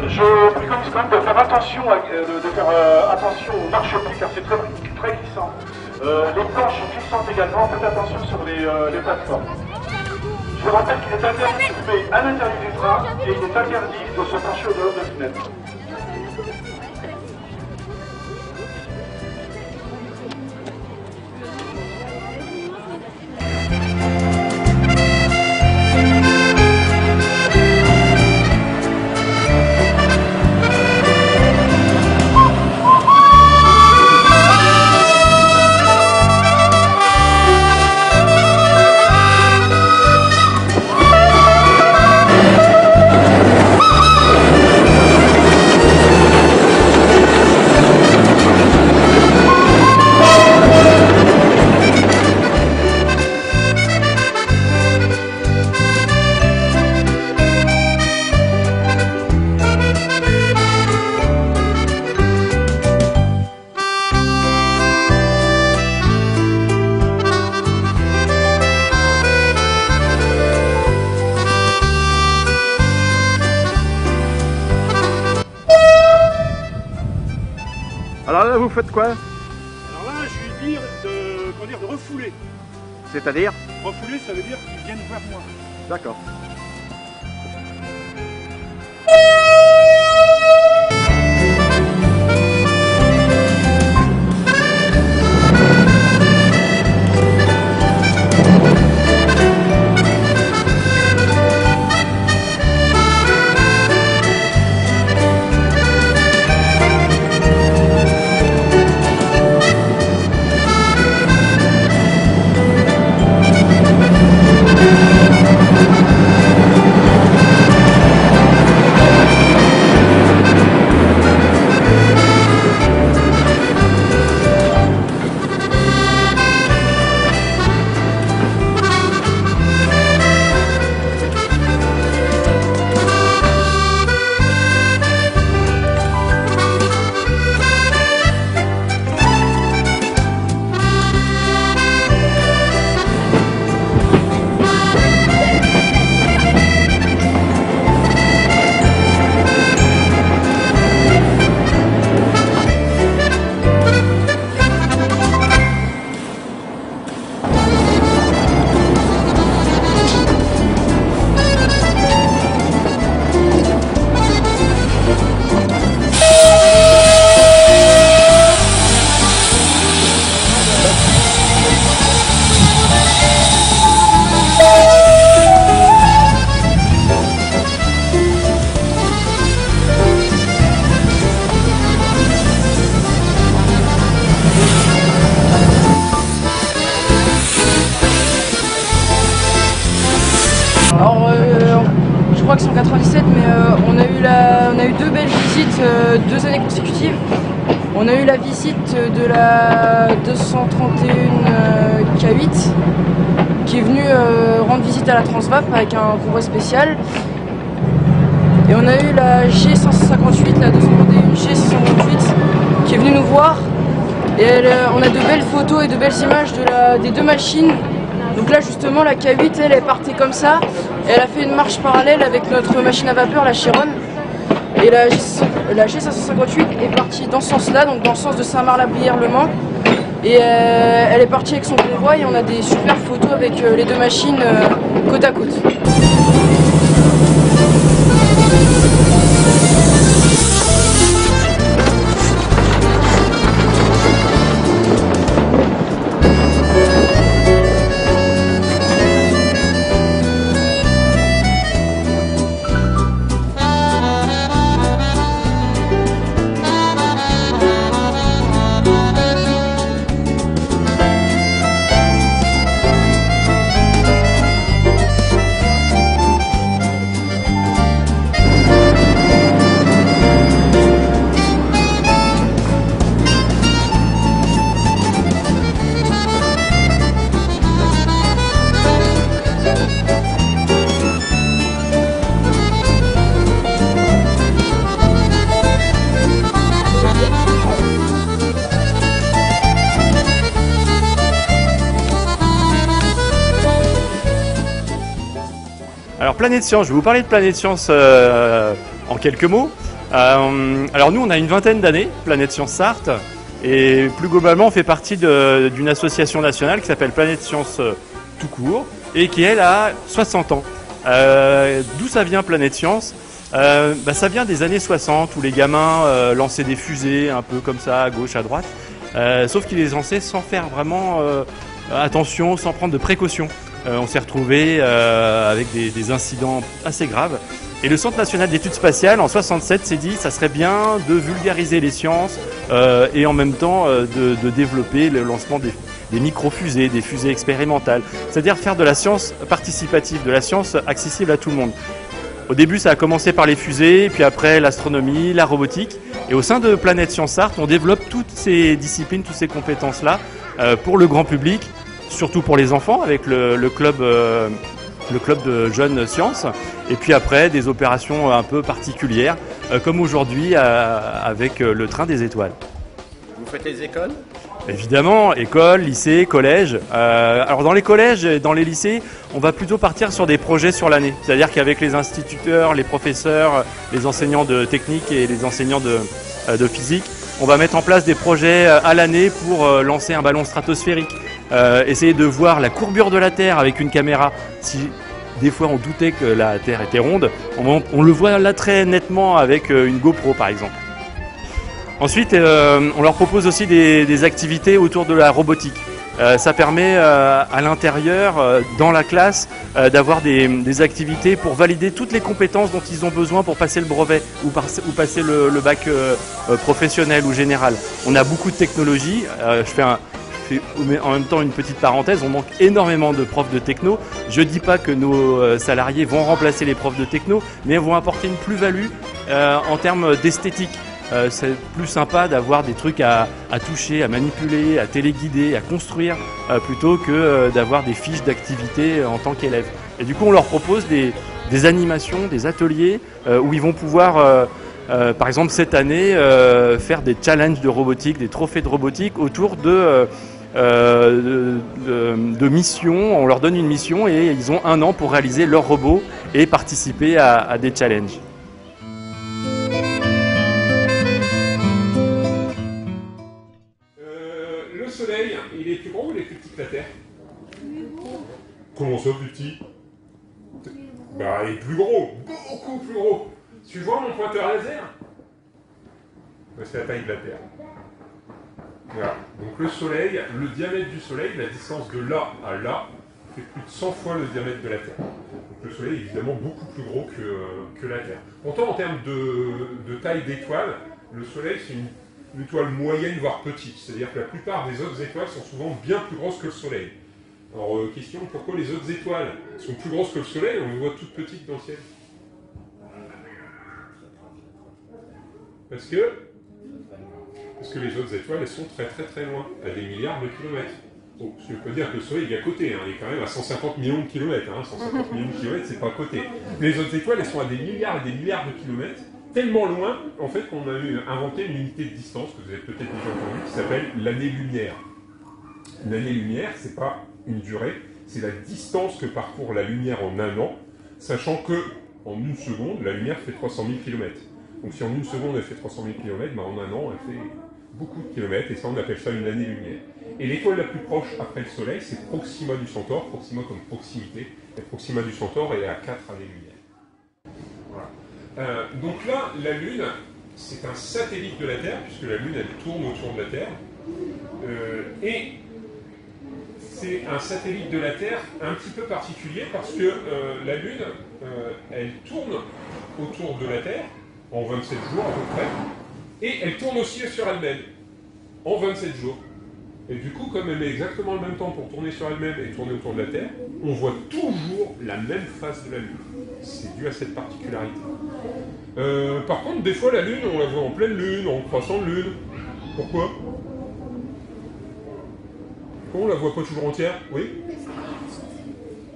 je préconise quand même de faire attention, attention aux marchepieds car c'est très glissant. Les planches sont glissantes également, faites attention sur les plateformes. Je vous rappelle qu'il est interdit de fumer à l'intérieur du train et il est interdit de se pencher au dehors des fenêtres. Alors là, vous faites quoi? Alors là, je lui dis de refouler. C'est-à-dire? Refouler, ça veut dire qu'ils viennent vers moi. D'accord. Alors, je crois que c'est en 97, mais on a eu deux belles visites, 2 années consécutives. On a eu la visite de la 231 K8 qui est venue rendre visite à la Transvap avec un convoi spécial. Et on a eu la G558, la 231 G628 qui est venue nous voir. Et on a de belles photos et de belles images des deux machines. Donc là justement la K8 elle est partie comme ça et elle a fait une marche parallèle avec notre machine à vapeur, la Chiron. Et la G558 est partie dans ce sens là, donc dans le sens de Saint-Marc-la-Brière-Le Mans. Et elle est partie avec son convoi et on a des super photos avec les deux machines côte à côte. Alors Planète Science, je vais vous parler de Planète Science en quelques mots. Alors nous, on a une vingtaine d'années, Planète Science Sarthe, et plus globalement, on fait partie d'une association nationale qui s'appelle Planète Science tout court, et qui, elle, a 60 ans. D'où ça vient, Planète Science? Ça vient des années 60, où les gamins lançaient des fusées, un peu comme ça, à gauche, à droite, sauf qu'ils les lançaient sans faire vraiment attention, sans prendre de précautions. On s'est retrouvé avec des incidents assez graves. Et le Centre national d'études spatiales, en 67, s'est dit ça serait bien de vulgariser les sciences et en même temps de développer le lancement des micro-fusées, des fusées expérimentales. C'est-à-dire faire de la science participative, de la science accessible à tout le monde. Au début, ça a commencé par les fusées, puis après l'astronomie, la robotique. Et au sein de Planète Science Sarthe, on développe toutes ces disciplines, toutes ces compétences-là pour le grand public, surtout pour les enfants, avec le club de jeunes sciences, et puis après des opérations un peu particulières, comme aujourd'hui avec le train des étoiles. Vous faites les écoles? Évidemment, école, lycée, collège. Alors dans les collèges et dans les lycées, on va plutôt partir sur des projets sur l'année. C'est-à-dire qu'avec les instituteurs, les professeurs, les enseignants de technique et les enseignants de physique, on va mettre en place des projets à l'année pour lancer un ballon stratosphérique. Essayer de voir la courbure de la Terre avec une caméra. Si des fois on doutait que la Terre était ronde, on le voit là très nettement avec une GoPro par exemple. Ensuite, on leur propose aussi des activités autour de la robotique. Ça permet à l'intérieur, dans la classe, d'avoir des activités pour valider toutes les compétences dont ils ont besoin pour passer le brevet ou passer le bac professionnel ou général. On a beaucoup de technologies. Je fais en même temps une petite parenthèse, on manque énormément de profs de techno. Je ne dis pas que nos salariés vont remplacer les profs de techno, mais vont apporter une plus-value en termes d'esthétique. C'est plus sympa d'avoir des trucs à toucher, à manipuler, à téléguider, à construire, plutôt que d'avoir des fiches d'activité en tant qu'élève. Et du coup, on leur propose des animations, des ateliers où ils vont pouvoir, par exemple cette année, faire des challenges de robotique, des trophées de robotique autour de missions. On leur donne une mission et ils ont 1 an pour réaliser leur robot et participer à des challenges. Le Soleil, il est plus gros ou il est plus petit que la Terre? Comment ça, plus petit? Bah, il est plus gros, beaucoup plus gros. Tu vois mon pointeur laser? C'est la taille de la Terre. Voilà. Donc le Soleil, le diamètre du Soleil, la distance de là à là, fait plus de 100 fois le diamètre de la Terre. Donc le Soleil est évidemment beaucoup plus gros que la Terre. Pourtant, en termes de taille d'étoile, le Soleil, c'est une étoile moyenne, voire petite. C'est-à-dire que la plupart des autres étoiles sont souvent bien plus grosses que le Soleil. Alors, question, pourquoi les autres étoiles sont plus grosses que le Soleil? On les voit toutes petites dans le ciel. Parce que les autres étoiles, elles sont très très très loin, à des milliards de kilomètres. Bon, ce qui veut pas dire que le Soleil est à côté, hein. Il est quand même à 150 millions de kilomètres. 150 millions de kilomètres, c'est pas à côté. Mais les autres étoiles, elles sont à des milliards et des milliards de kilomètres, tellement loin, en fait, qu'on a inventé une unité de distance, que vous avez peut-être déjà entendu, qui s'appelle l'année-lumière. L'année-lumière, c'est pas une durée, c'est la distance que parcourt la lumière en 1 an, sachant que en 1 seconde, la lumière fait 300 000 km. Donc si en 1 seconde elle fait 300 000 km, ben en 1 an elle fait beaucoup de kilomètres, et ça on appelle ça une année-lumière. Et l'étoile la plus proche après le Soleil, c'est Proxima du Centaure, Proxima comme proximité, et Proxima du Centaure est à 4 années-lumière. Voilà. Donc là, la Lune, c'est un satellite de la Terre, puisque la Lune elle tourne autour de la Terre, et c'est un satellite de la Terre un petit peu particulier parce que la Lune, elle tourne autour de la Terre en 27 jours à peu près, et elle tourne aussi sur elle-même en 27 jours. Et du coup, comme elle met exactement le même temps pour tourner sur elle-même et tourner autour de la Terre, on voit toujours la même face de la Lune. C'est dû à cette particularité. Par contre, des fois, la Lune, on la voit en pleine Lune, en croissant de Lune. Pourquoi ? Pourquoi on la voit pas toujours entière? Oui.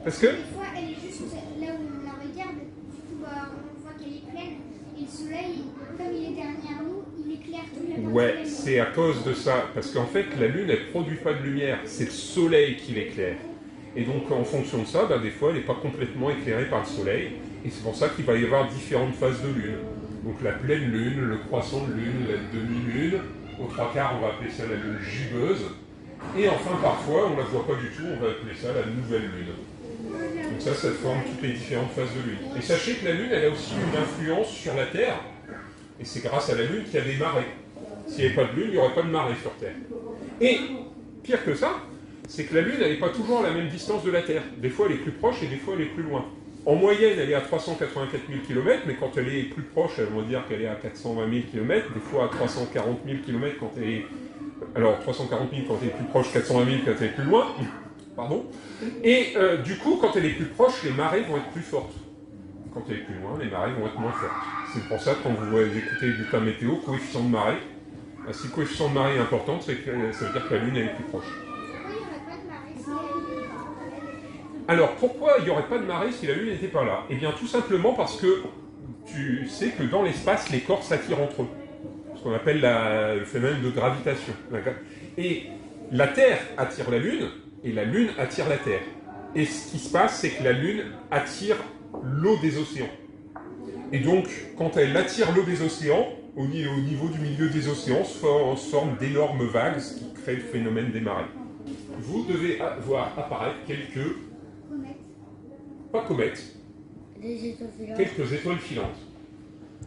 Parce que? Des fois, elle est juste là où on la regarde. Du coup, on voit qu'elle est pleine. Et le soleil, comme il est derrière nous, il éclaire toute la partie. Ouais, c'est à cause de ça. Parce qu'en fait, la Lune, elle produit pas de lumière. C'est le soleil qui l'éclaire. Et donc, en fonction de ça, des fois, elle n'est pas complètement éclairée par le soleil. Et c'est pour ça qu'il va y avoir différentes phases de Lune. Donc la pleine lune, le croissant de lune, la demi-lune. Aux trois quarts, on va appeler ça la lune gibbeuse. Et enfin, parfois, on ne la voit pas du tout, on va appeler ça la nouvelle lune. Donc ça forme toutes les différentes phases de lune. Et sachez que la lune, elle a aussi une influence sur la Terre. Et c'est grâce à la lune qu'il y a des marées. S'il n'y avait pas de lune, il n'y aurait pas de marée sur Terre. Et pire que ça, c'est que la lune, elle n'est pas toujours à la même distance de la Terre. Des fois, elle est plus proche et des fois, elle est plus loin. En moyenne, elle est à 384 000 km, mais quand elle est plus proche, elle va dire qu'elle est à 420 000 km, des fois à 340 000 km quand elle est... Alors, 340 000 quand elle est plus proche, 420 000 quand elle est plus loin. Pardon. Et du coup, quand elle est plus proche, les marées vont être plus fortes. Quand elle est plus loin, les marées vont être moins fortes. C'est pour ça que quand vous écoutez le bulletin météo, coefficient de marée, si le coefficient de marée est important, ça veut dire que la Lune elle est plus proche. Alors, pourquoi il n'y aurait pas de marée si la Lune n'était pas là? Eh bien, tout simplement parce que tu sais que dans l'espace, les corps s'attirent entre eux. Ce qu'on appelle le phénomène de gravitation. Et la Terre attire la Lune, et la Lune attire la Terre. Et ce qui se passe, c'est que la Lune attire l'eau des océans. Et donc, quand elle attire l'eau des océans, au niveau du milieu des océans, se forment d'énormes vagues, ce qui crée le phénomène des marées. Vous devez voir apparaître quelques... Pas comètes. Des étoiles filantes. Quelques étoiles filantes.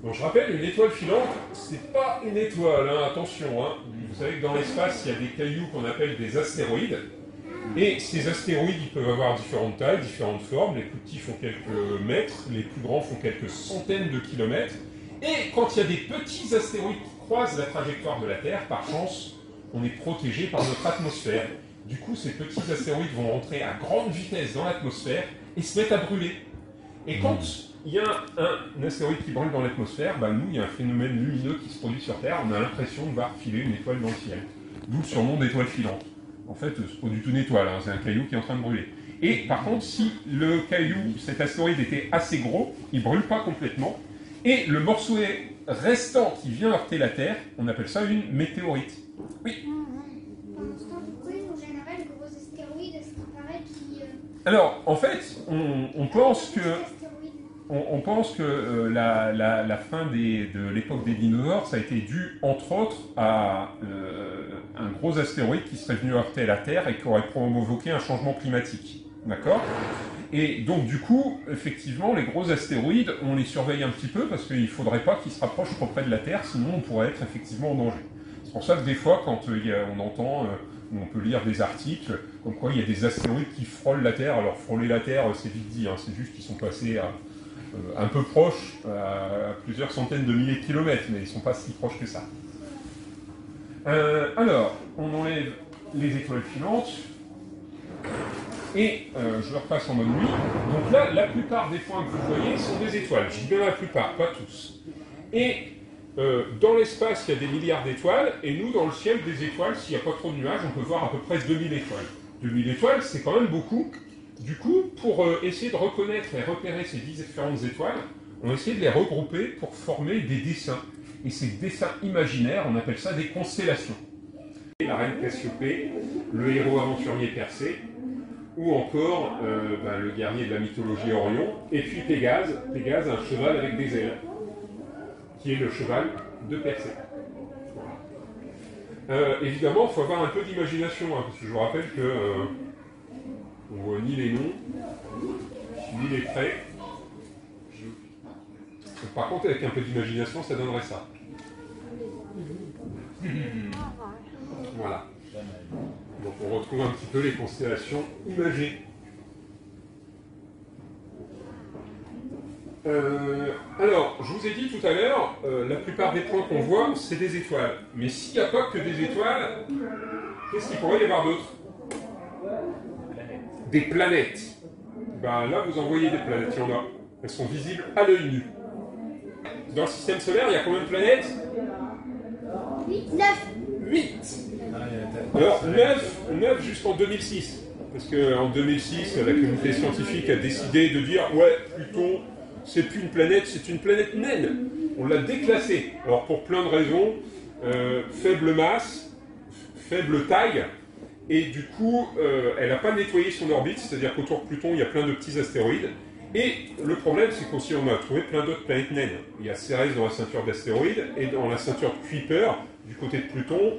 Donc je rappelle, une étoile filante, c'est pas une étoile, hein, attention. Hein. Vous savez que dans l'espace, il y a des cailloux qu'on appelle des astéroïdes. Et ces astéroïdes, ils peuvent avoir différentes tailles, différentes formes. Les plus petits font quelques mètres, les plus grands font quelques centaines de kilomètres. Et quand il y a des petits astéroïdes qui croisent la trajectoire de la Terre, par chance, on est protégé par notre atmosphère. Du coup, ces petits astéroïdes vont rentrer à grande vitesse dans l'atmosphère et se mettent à brûler. Et quand il y a un astéroïde qui brûle dans l'atmosphère, bah nous, il y a un phénomène lumineux qui se produit sur Terre, on a l'impression de voir filer une étoile dans le ciel. D'où le surnom d'étoile filante. En fait, c'est pas du tout une étoile, hein, c'est un caillou qui est en train de brûler. Et par contre, si le caillou, cet astéroïde était assez gros, il ne brûle pas complètement, et le morceau restant qui vient heurter la Terre, on appelle ça une météorite. Oui. Alors, en fait, on pense que la fin de l'époque des dinosaures, ça a été dû, entre autres, à un gros astéroïde qui serait venu heurter la Terre et qui aurait provoqué un changement climatique. D'accord? Et donc, du coup, effectivement, les gros astéroïdes, on les surveille un petit peu parce qu'il ne faudrait pas qu'ils se rapprochent trop près de la Terre, sinon on pourrait être effectivement en danger. C'est pour ça que des fois, quand on entend... on peut lire des articles comme quoi il y a des astéroïdes qui frôlent la Terre. Alors frôler la Terre, c'est vite dit, hein, c'est juste qu'ils sont passés un peu proches, à plusieurs centaines de milliers de kilomètres, mais ils ne sont pas si proches que ça. Alors, on enlève les étoiles filantes, et je le repasse en mode nuit. Donc là, la plupart des points que vous voyez sont des étoiles. Je dis bien la plupart, pas tous. Et dans l'espace, il y a des milliards d'étoiles, et nous, dans le ciel, des étoiles, s'il n'y a pas trop de nuages, on peut voir à peu près 2000 étoiles. 2000 étoiles, c'est quand même beaucoup. Du coup, pour essayer de reconnaître et repérer ces différentes étoiles, on a essayé de les regrouper pour former des dessins. Et ces dessins imaginaires, on appelle ça des constellations. La reine Cassiopée, le héros aventurier Persée, ou encore le guerrier de la mythologie Orion, et puis Pégase, un cheval avec des ailes, qui est le cheval de Persée. Évidemment, il faut avoir un peu d'imagination, hein, parce que je vous rappelle que on voit ni les noms, ni les traits. Par contre, avec un peu d'imagination, ça donnerait ça. Voilà. Donc on retrouve un petit peu les constellations imagées. Alors, je vous ai dit tout à l'heure, la plupart des points qu'on voit, c'est des étoiles. Mais s'il n'y a pas que des étoiles, qu'est-ce qu'il pourrait y avoir d'autre? Des planètes. Ben là, vous en voyez des planètes, il y en a. Elles sont visibles à l'œil nu. Dans le système solaire, il y a combien de planètes? 8. Alors, 9 jusqu'en 2006. Parce qu'en 2006, la communauté scientifique a décidé de dire « Ouais, Pluton, c'est plus une planète, c'est une planète naine. » On l'a déclassée. Alors, pour plein de raisons, faible masse, faible taille, et du coup, elle n'a pas nettoyé son orbite, c'est-à-dire qu'autour de Pluton, il y a plein de petits astéroïdes, Et le problème, c'est qu'aussi on a trouvé plein d'autres planètes naines. Il y a Cérès dans la ceinture d'astéroïdes, et dans la ceinture de Kuiper, du côté de Pluton,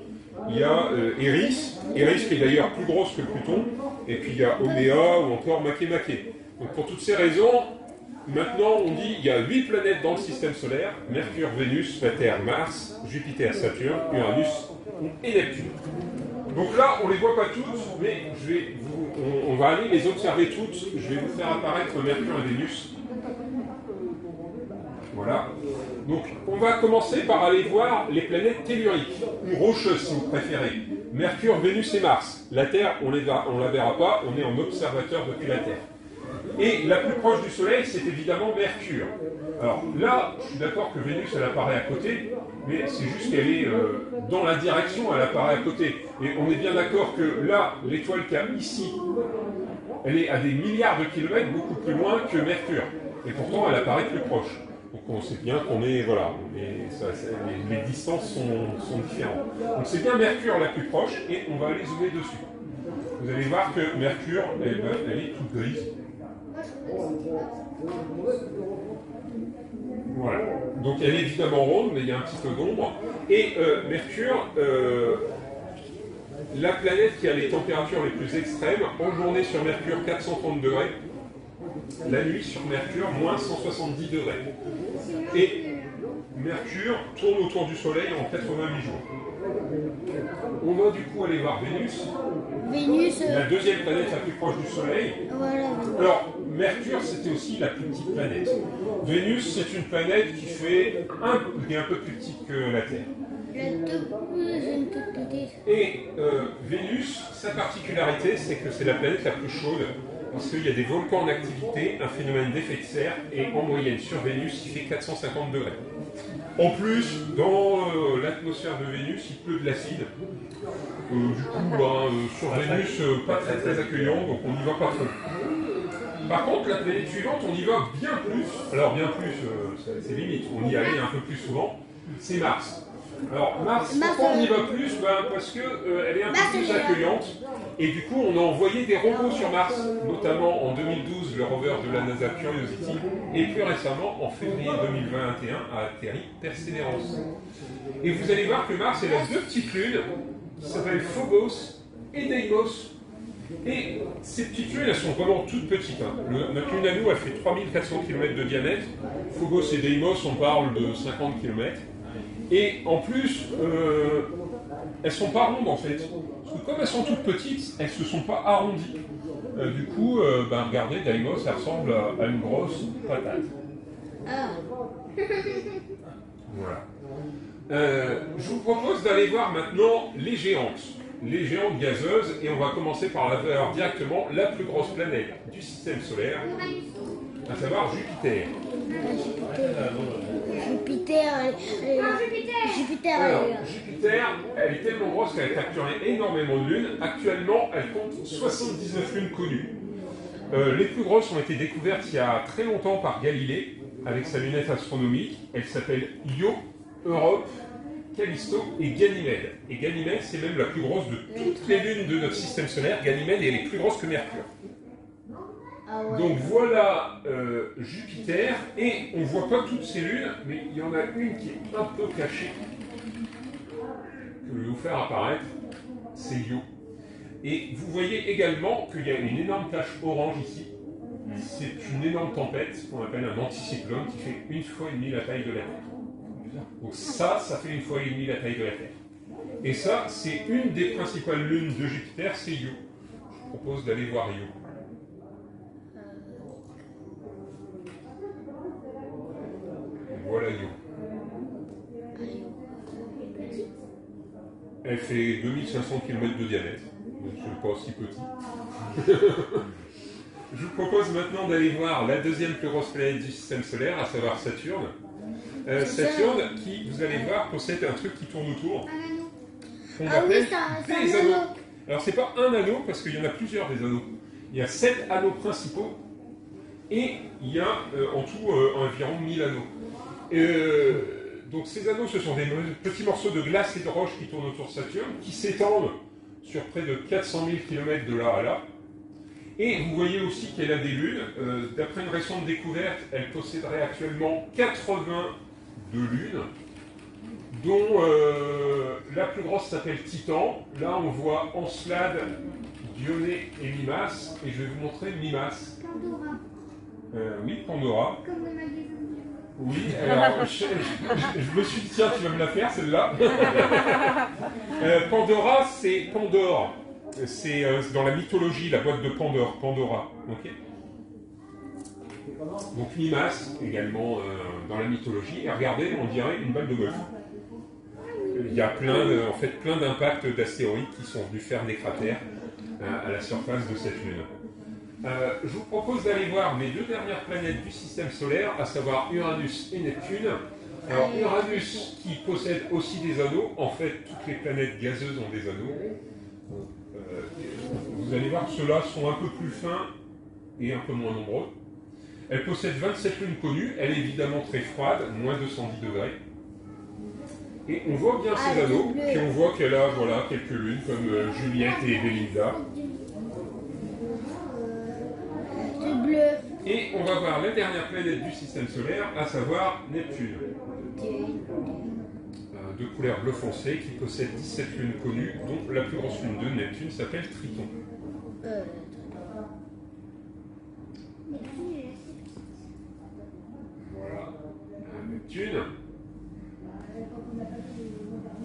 il y a Eris qui est d'ailleurs plus grosse que Pluton, et puis il y a Oméa ou encore Makemake. Donc pour toutes ces raisons, maintenant on dit qu'il y a 8 planètes dans le système solaire: Mercure, Vénus, la Terre, Mars, Jupiter, Saturne, Uranus et Neptune. Donc là, on ne les voit pas toutes, mais on va aller les observer toutes. Je vais vous faire apparaître Mercure et Vénus. Voilà. Donc, on va commencer par aller voir les planètes telluriques, ou rocheuses si vous préférez. Mercure, Vénus et Mars. La Terre, on ne la verra pas, on est en observateur depuis la Terre. Et la plus proche du Soleil, c'est évidemment Mercure. Alors là, je suis d'accord que Vénus, elle apparaît à côté, mais c'est juste qu'elle est dans la direction, elle apparaît à côté. Et on est bien d'accord que là, l'étoile qu'il y a ici, elle est à des milliards de kilomètres, beaucoup plus loin que Mercure. Et pourtant, elle apparaît plus proche. Donc on sait bien qu'on est, voilà, les distances sont différentes. Donc c'est bien Mercure la plus proche, et on va aller zoomer dessus. Vous allez voir que Mercure, elle est toute grise. Voilà. Donc elle est évidemment ronde, mais il y a un petit peu d'ombre. Et Mercure, la planète qui a les températures les plus extrêmes, en journée sur Mercure 430 degrés, la nuit sur Mercure moins 170 degrés. Et Mercure tourne autour du Soleil en 88 jours. On va du coup aller voir Vénus. Vénus. La deuxième planète la plus proche du Soleil. Voilà. Alors, Mercure, c'était aussi la plus petite planète. Vénus, c'est une planète qui est un peu plus petite que la Terre. Une toute petite. Et Vénus, sa particularité, c'est que c'est la planète la plus chaude, parce qu'il y a des volcans en activité, un phénomène d'effet de serre, et en moyenne sur Vénus, il fait 450 degrés. En plus, dans l'atmosphère de Vénus, il pleut de l'acide. Du coup, sur Vénus, pas très très accueillant, donc on n'y va pas trop. Par contre, la planète suivante, on y va bien plus. Alors bien plus, c'est limite, on y allait un peu plus souvent. C'est Mars. Alors Mars, pourquoi on y va plus? Parce qu'elle est un peu plus accueillante. Et du coup, on a envoyé des robots sur Mars, notamment en 2012, le rover de la NASA Curiosity, et plus récemment, en février 2021, a atterri Perseverance. Et vous allez voir que Mars, elle a deux petites lunes, qui s'appellent Phobos et Deimos. Et ces petites lunes, elles sont vraiment toutes petites. Notre lune à nous, elle fait 3400 km de diamètre. Phobos et Deimos, on parle de 50 km. Et en plus, elles sont pas rondes en fait. Parce que comme elles sont toutes petites, elles se sont pas arrondies. Du coup, regardez, Deimos, elle ressemble à une grosse patate. Ah. Voilà. Je vous propose d'aller voir maintenant les géantes gazeuses, et on va commencer par la voir directement la plus grosse planète du système solaire, à savoir Jupiter. Jupiter, elle est tellement grosse qu'elle a capturé énormément de lunes. Actuellement, elle compte 79 lunes connues. Les plus grosses ont été découvertes il y a très longtemps par Galilée, avec sa lunette astronomique. Elle s'appelle Io, Europe, Callisto et Ganymède. Et Ganymède, c'est même la plus grosse de toutes les lunes de notre système solaire. Ganymède, elle est plus grosse que Mercure. Ah ouais. Donc voilà Jupiter, et on ne voit pas toutes ces lunes, mais il y en a une qui est un peu cachée, que je vais vous faire apparaître, c'est Io. Et vous voyez également qu'il y a une énorme tache orange ici. C'est une énorme tempête, qu'on appelle un anticyclone, qui fait 1,5 fois la taille de la Terre. Donc ça fait 1,5 fois la taille de la Terre. Et ça, c'est une des principales lunes de Jupiter, c'est Io. Je vous propose d'aller voir Io. Voilà Io. Elle fait 2500 km de diamètre, donc c'est pas si petit. Je vous propose maintenant d'aller voir la deuxième plus grosse planète du système solaire, à savoir Saturne. Saturne, qui, vous allez voir, possède un truc qui tourne autour, qu'on appelle des anneaux. Alors c'est pas un anneau, parce qu'il y en a plusieurs des anneaux. Il y a 7 anneaux principaux, et il y a en tout environ 1000 anneaux. Donc ces anneaux, ce sont des petits morceaux de glace et de roche qui tournent autour de Saturne, qui s'étendent sur près de 400 000 km de là à là. Et vous voyez aussi qu'elle a des lunes. D'après une récente découverte, elle posséderait actuellement 82 lunes, dont la plus grosse s'appelle Titan. Là, on voit Encelade, Dionée et Mimas. Et je vais vous montrer Mimas. Pandora, Oui, Pandora. comme le magasin. Oui, alors je me suis dit, tiens, tu vas me la faire celle-là. Pandora, c'est Pandore. C'est dans la mythologie, la boîte de Pandore, Pandora. Okay. Donc Mimas, également dans la mythologie. Et regardez, on dirait une balle de golf. Il y a plein d'impacts d'astéroïdes qui sont venus faire des cratères à la surface de cette lune. Je vous propose d'aller voir mes deux dernières planètes du système solaire, à savoir Uranus et Neptune. Alors Uranus qui possède aussi des anneaux, en fait toutes les planètes gazeuses ont des anneaux. Vous allez voir que ceux-là sont un peu plus fins et un peu moins nombreux. Elle possède 27 lunes connues, elle est évidemment très froide, moins 210 degrés. Et on voit bien ces anneaux, puis on voit qu'elle a quelques lunes comme Juliette et Belinda. Bleu. Et on va voir la dernière planète du système solaire, à savoir Neptune. De couleur bleu foncé, qui possède 17 lunes connues, dont la plus grosse lune de Neptune s'appelle Triton. Voilà, Neptune.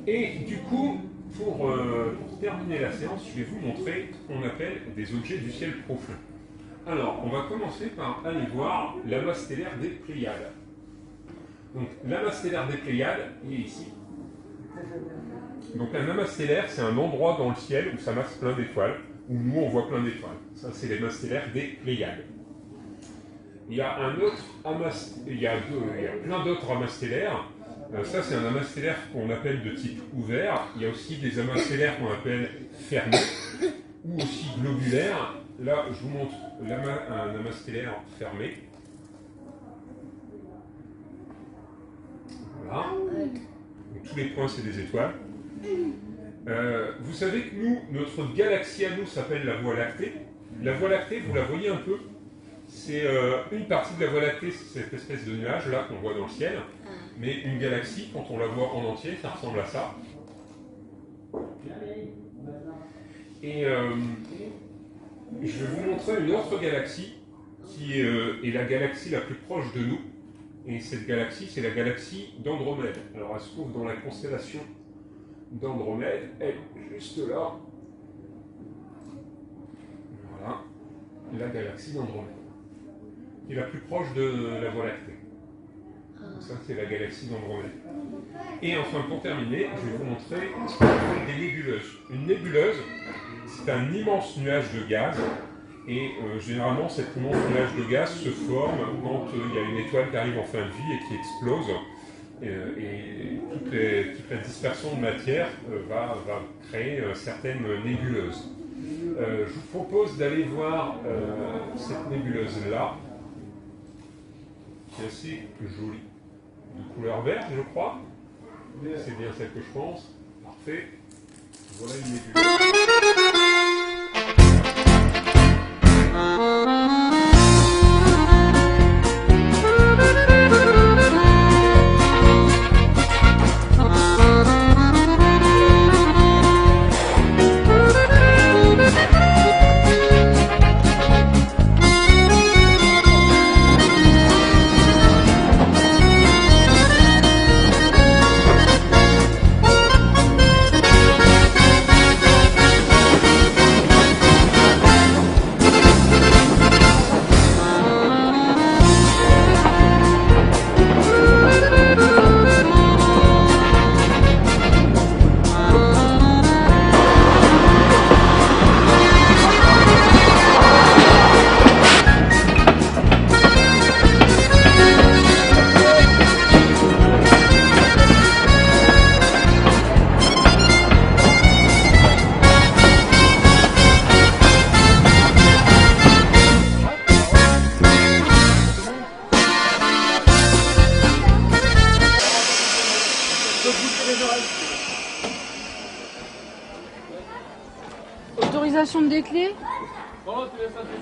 Et du coup, pour terminer la séance, je vais vous montrer ce qu'on appelle des objets du ciel profond. Alors, on va commencer par aller voir l'amas stellaire des Pléiades. Donc, l'amas stellaire des Pléiades, il est ici. Donc, un amas stellaire, c'est un endroit dans le ciel où ça masse plein d'étoiles, où nous, on voit plein d'étoiles. Ça, c'est l'amas stellaire des Pléiades. Il y a un autre amas, il y a plein d'autres amas stellaires. Ça, c'est un amas stellaire qu'on appelle de type ouvert. Il y a aussi des amas stellaires qu'on appelle fermés, ou aussi globulaires. Là, je vous montre un amas stellaire fermé. Voilà. Donc, tous les points, c'est des étoiles. Vous savez que nous, notre galaxie à nous s'appelle la Voie lactée. La Voie lactée, vous la voyez un peu. C'est une partie de la Voie lactée, c'est cette espèce de nuage là qu'on voit dans le ciel. Mais une galaxie, quand on la voit en entier, ça ressemble à ça. Et je vais vous montrer une autre galaxie qui est la galaxie la plus proche de nous. Et cette galaxie, c'est la galaxie d'Andromède. Alors elle se trouve dans la constellation d'Andromède, elle est juste là. Voilà, la galaxie d'Andromède, qui est la plus proche de la Voie lactée. Ça, c'est la galaxie d'Andromède. Et enfin, pour terminer, je vais vous montrer ce qu'on appelle des nébuleuses. Une nébuleuse, c'est un immense nuage de gaz. Et généralement, cet immense nuage de gaz se forme quand il y a une étoile qui arrive en fin de vie et qui explose. Et toute la dispersion de matière va créer certaines nébuleuses. Je vous propose d'aller voir cette nébuleuse-là, qui est assez jolie, de couleur verte, je crois. C'est bien celle que je pense. Parfait. Voilà une nébuleuse. Autorisation des clés. Non, tu laisses ça dessus.